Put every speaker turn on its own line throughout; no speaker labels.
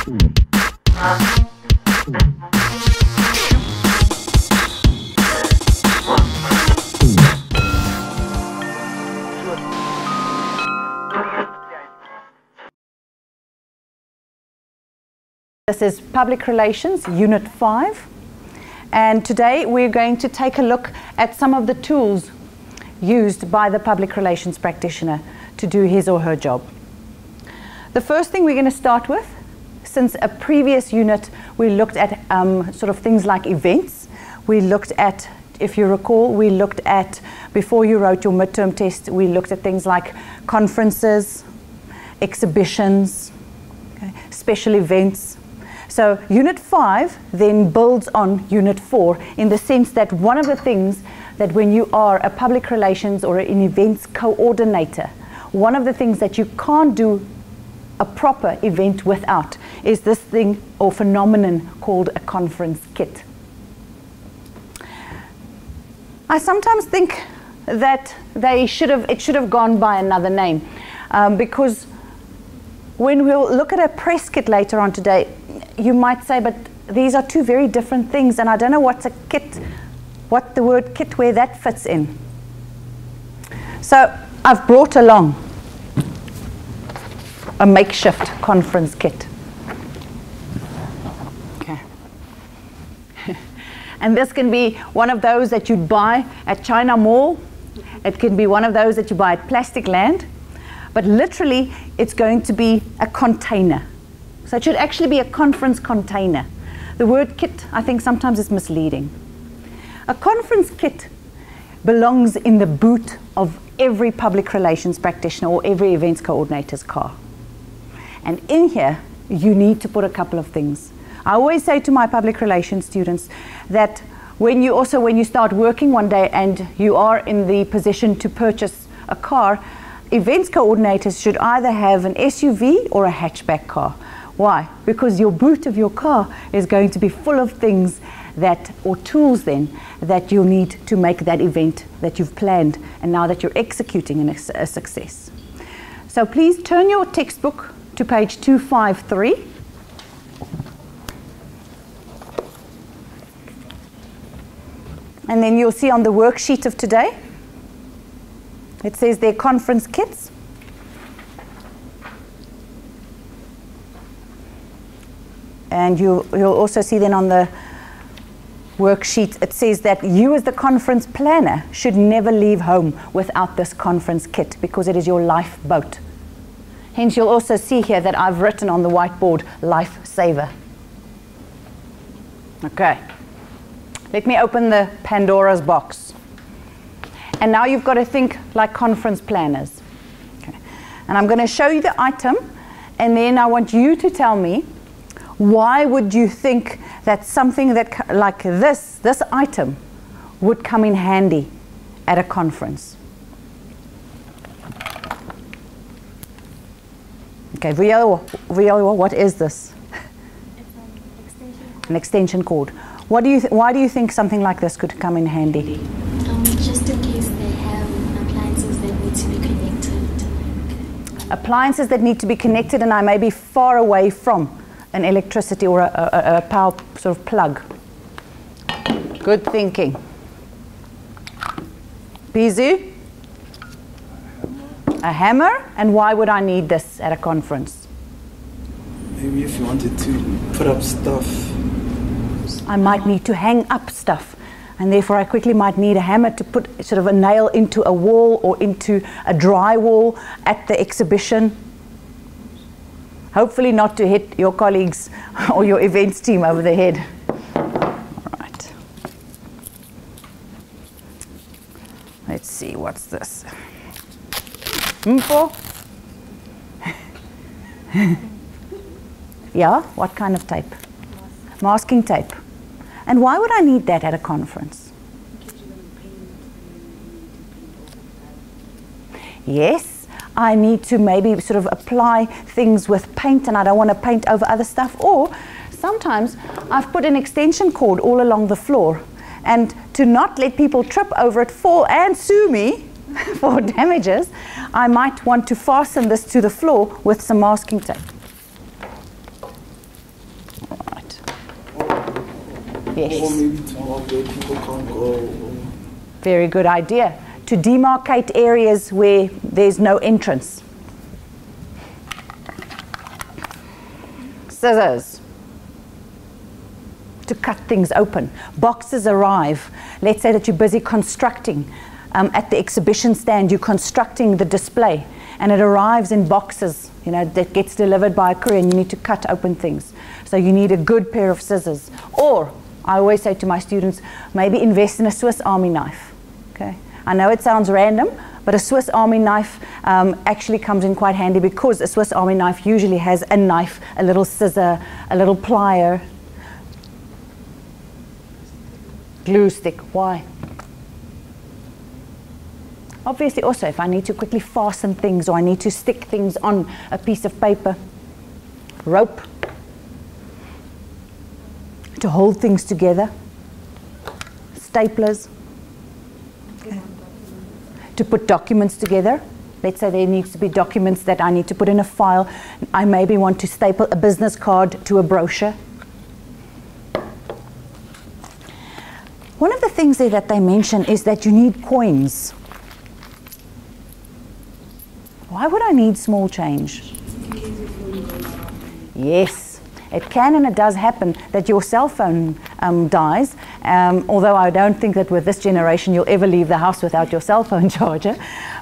This is Public Relations, Unit 5, and today we're going to take a look at some of the tools used by the public relations practitioner to do his or her job. The first thing we're going to start with, since a previous unit we looked at sort of things like events. We looked at, if you recall, we looked at, before you wrote your midterm test, we looked at things like conferences, exhibitions, okay, special events. So Unit 5 then builds on Unit 4 in the sense that one of the things that when you are a public relations or an events coordinator, one of the things that you can't do a proper event without is this thing or phenomenon called a conference kit. I sometimes think that it should have gone by another name because when we'll look at a press kit later on today, you might say, but these are two very different things, and I don't know what's a kit, what the word kit, where that fits in. So I've brought along a makeshift conference kit. Okay. And this can be one of those that you'd buy at China Mall. It can be one of those that you buy at Plastic Land. But literally, it's going to be a container. So it should actually be a conference container. The word kit, I think, sometimes is misleading. A conference kit belongs in the boot of every public relations practitioner or every events coordinator's car. And in here, you need to put a couple of things. I always say to my public relations students that when you start working one day and you are in the position to purchase a car, events coordinators should either have an SUV or a hatchback car. Why? Because your boot of your car is going to be full of things that, or tools then, that you'll need to make that event that you've planned and now that you're executing a success. So please turn your textbook to page 253. And then you'll see on the worksheet of today, it says their conference kits. And you'll also see then on the worksheet, it says that you as the conference planner should never leave home without this conference kit because it is your lifeboat. Hence, you'll also see here that I've written on the whiteboard, lifesaver. Okay. Let me open the Pandora's box. And now you've got to think like conference planners. Okay. And I'm going to show you the item, and then I want you to tell me why would you think that something that like this item would come in handy at a conference? Okay, Viola, what is this? It's an extension cord. Why do you think something like this could come in handy?
Just in case they have appliances that need to be connected.
Appliances that need to be connected and I may be far away from an electricity or a power sort of plug. Good thinking. Bizu? A hammer? And why would I need this at a conference?
Maybe if you wanted to put up stuff.
I might need to hang up stuff, and therefore I quickly might need a hammer to put sort of a nail into a wall or into a drywall at the exhibition. Hopefully not to hit your colleagues or your events team over the head. All right. Let's see, what's this? Mpo? Yeah, what kind of tape? Masking tape. And why would I need that at a conference? Yes, I need to maybe sort of apply things with paint and I don't want to paint over other stuff. Or sometimes I've put an extension cord all along the floor, and to not let people trip over it, fall and sue me for damages, I might want to fasten this to the floor with some masking tape. Yes.
Or maybe to mark where people can't go. Or
Very good idea. To demarcate areas where there's no entrance. Scissors. To cut things open. Boxes arrive. Let's say that you're busy constructing. At the exhibition stand, you're constructing the display, and it arrives in boxes, you know, that gets delivered by a courier, and you need to cut open things. So you need a good pair of scissors. Or, I always say to my students, maybe invest in a Swiss Army knife. Okay? I know it sounds random, but a Swiss Army knife actually comes in quite handy, because a Swiss Army knife usually has a knife, a little scissor, a little plier, glue stick. Why? Obviously also, if I need to quickly fasten things, or I need to stick things on a piece of paper. Rope. To hold things together. Staplers. Okay. To put documents together. Let's say there needs to be documents that I need to put in a file. I maybe want to staple a business card to a brochure. One of the things there that they mention is that you need coins. Why would I need small change? Yes, it can and it does happen that your cell phone dies, although I don't think that with this generation you'll ever leave the house without your cell phone charger,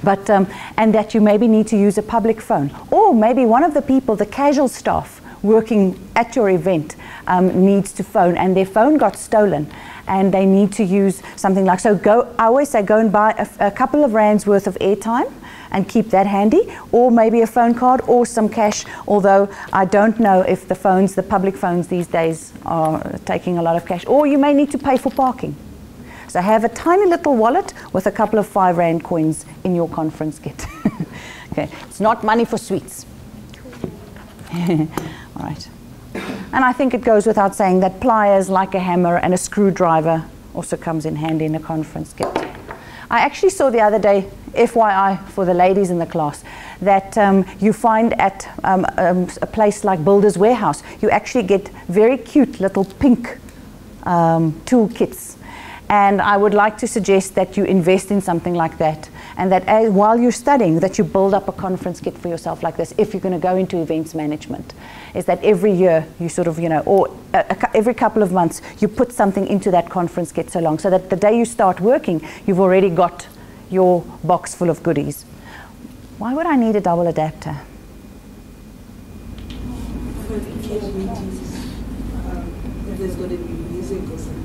but, and that you maybe need to use a public phone. Or maybe one of the people, the casual staff working at your event, needs to phone, and their phone got stolen, and they need to use something like, so I always say go and buy a couple of rands worth of airtime, and keep that handy, or maybe a phone card or some cash, although I don't know if the public phones these days are taking a lot of cash, or you may need to pay for parking. So have a tiny little wallet with a couple of 5 Rand coins in your conference kit. Okay, it's not money for sweets. All right. And I think it goes without saying that pliers like a hammer and a screwdriver also comes in handy in a conference kit. I actually saw the other day, FYI for the ladies in the class, that you find at a place like Builder's Warehouse, you actually get very cute little pink tool kits. And I would like to suggest that you invest in something like that, and that while you're studying, that you build up a conference kit for yourself like this, if you're going to go into events management. Is that every year you sort of, you know, or every couple of months, you put something into that conference kit so long, so that the day you start working, you've already got your box full of goodies. Why would I need a double adapter?
If there's going to be music or something.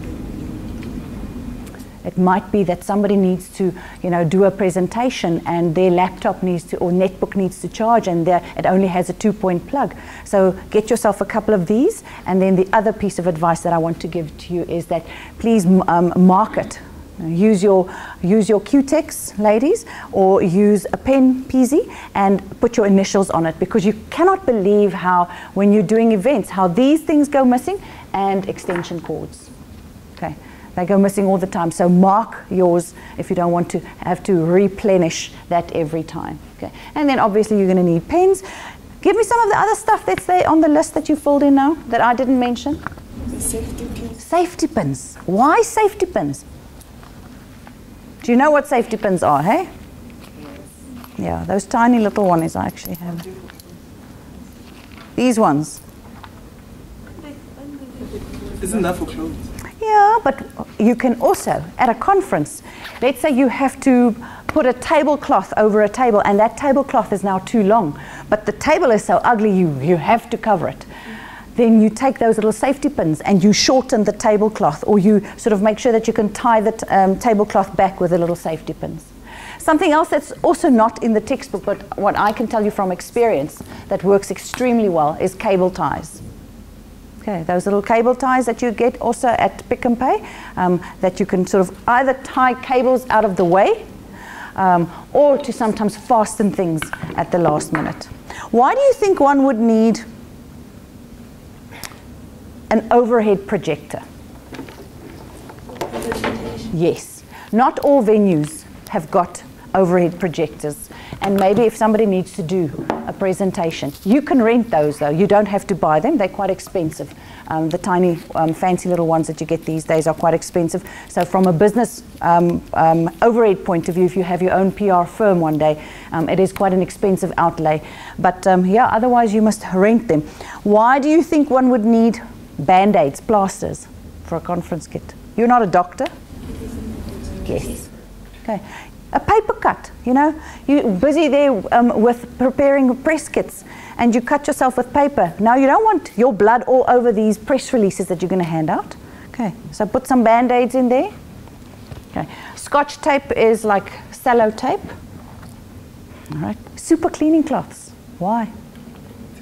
It might be that somebody needs to, you know, do a presentation, and their laptop needs to, or netbook needs to charge, and it only has a 2-point plug. So get yourself a couple of these. And then the other piece of advice that I want to give to you is that please mark it. Use your Q-Tex, ladies, or use a pen, Peasy, and put your initials on it, because you cannot believe how, when you're doing events, how these things go missing, and extension cords. Okay. They go missing all the time, so mark yours if you don't want to have to replenish that every time. Okay. And then obviously you're going to need pens. Give me some of the other stuff that's there on the list that you filled in now that I didn't mention.
the safety pins.
Safety pins. Why safety pins? Do you know what safety pins are, hey? Yeah, those tiny little ones I actually have. These ones.
Isn't that for clothes?
Yeah, but you can also, at a conference, let's say you have to put a tablecloth over a table, and that tablecloth is now too long, but the table is so ugly you have to cover it. Then you take those little safety pins and you shorten the tablecloth, or you sort of make sure that you can tie the tablecloth back with the little safety pins. Something else that's also not in the textbook, but what I can tell you from experience that works extremely well is cable ties. Okay, those little cable ties that you get also at Pick and Pay, that you can sort of either tie cables out of the way, or to sometimes fasten things at the last minute. Why do you think one would need an overhead projector? Yes, not all venues have got overhead projectors, and maybe if somebody needs to do a presentation. You can rent those though, you don't have to buy them, they're quite expensive. The tiny fancy little ones that you get these days are quite expensive. So from a business overhead point of view, if you have your own PR firm one day, it is quite an expensive outlay. But yeah, otherwise you must rent them. Why do you think one would need Band-Aids, plasters for a conference kit? You're not a doctor? Yes. Okay. A paper cut, you know, you're busy there with preparing press kits and you cut yourself with paper. Now you don't want your blood all over these press releases that you're going to hand out. Okay, so put some Band-Aids in there. Okay, Scotch tape is like cello tape. All right, super cleaning cloths. Why?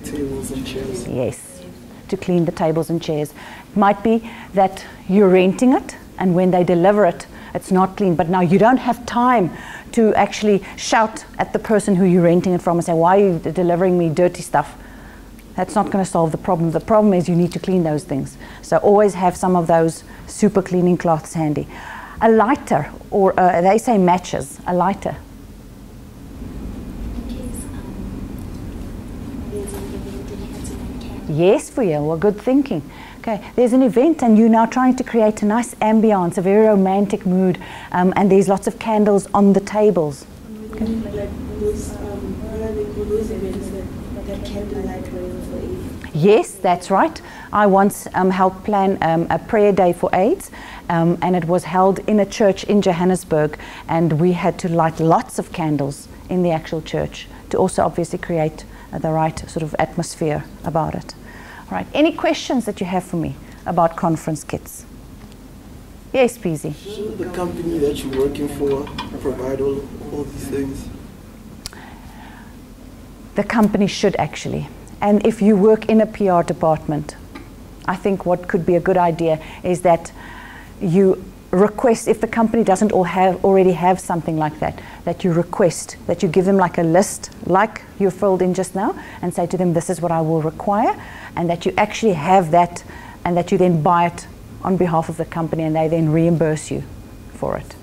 Tables and chairs.
Yes, to clean the tables and chairs. It might be that you're renting it and when they deliver it, it's not clean, but now you don't have time to actually shout at the person who you're renting it from and say, why are you delivering me dirty stuff? That's not going to solve the problem. The problem is you need to clean those things. So always have some of those super cleaning cloths handy. A lighter, or they say matches, a lighter. Yes, for you. Well, good thinking. Okay, there's an event and you're now trying to create a nice ambience, a very romantic mood, and there's lots of candles on the tables.
Okay. Like those, what are they called, those events that candlelight rain for AIDS?
Yes, that's right. I once helped plan a prayer day for AIDS, and it was held in a church in Johannesburg, and we had to light lots of candles in the actual church to also obviously create the right sort of atmosphere about it. All right, any questions that you have for me about conference kits? Yes, PZ.
Should the company that you're working for provide all these things?
The company should actually. And if you work in a PR department, I think what could be a good idea is that you request, if the company doesn't already have something like that, that you request, that you give them like a list, like you filled in just now, and say to them, this is what I will require, and that you actually have that, and that you then buy it on behalf of the company, and they then reimburse you for it.